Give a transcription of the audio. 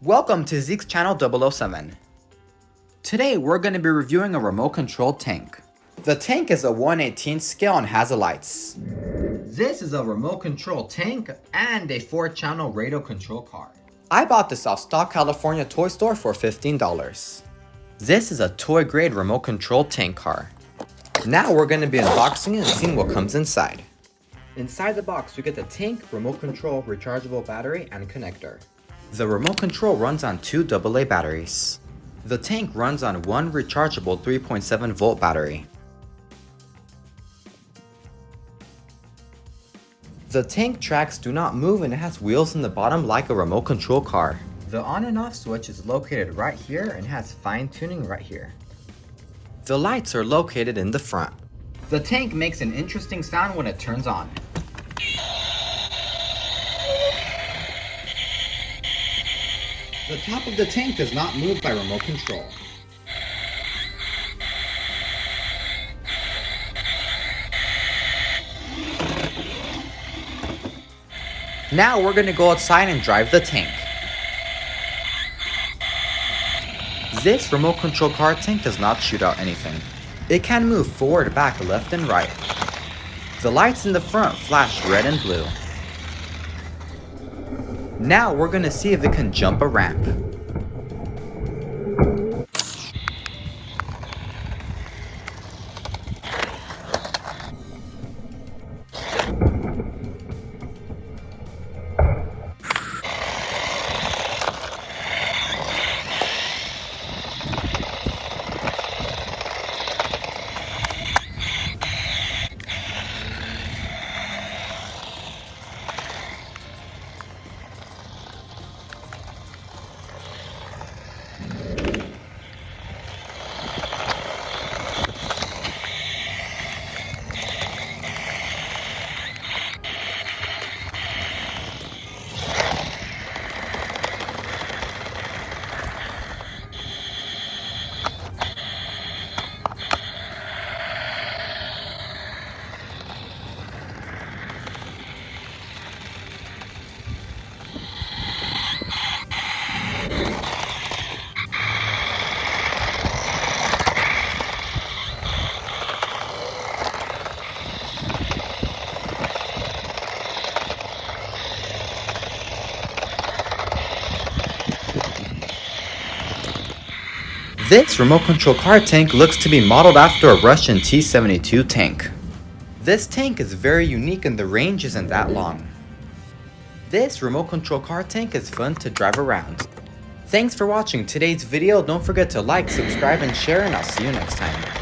Welcome to Zeke's channel 007. Today we're going to be reviewing a remote control tank. The tank is a 1/18 scale and has lights. This is a remote control tank and a 4-channel radio control car. I bought this off Stock California toy store for $15. This is a toy grade remote control tank car. Now we're going to be unboxing it and seeing what comes inside. Inside the box we get the tank, remote control, rechargeable battery, and connector. The remote control runs on 2 AA batteries. The tank runs on one rechargeable 3.7 volt battery. The tank tracks do not move and it has wheels in the bottom like a remote control car. The on and off switch is located right here and has fine tuning right here. The lights are located in the front. The tank makes an interesting sound when it turns on. The top of the tank does not move by remote control. Now we're going to go outside and drive the tank. This remote control car tank does not shoot out anything. It can move forward, back, left, and right. The lights in the front flash red and blue. Now we're going to see if it can jump a ramp. This remote control car tank looks to be modeled after a Russian T-72 tank. This tank is very unique and the range isn't that long. This remote control car tank is fun to drive around. Thanks for watching today's video. Don't forget to like, subscribe, and share, and I'll see you next time.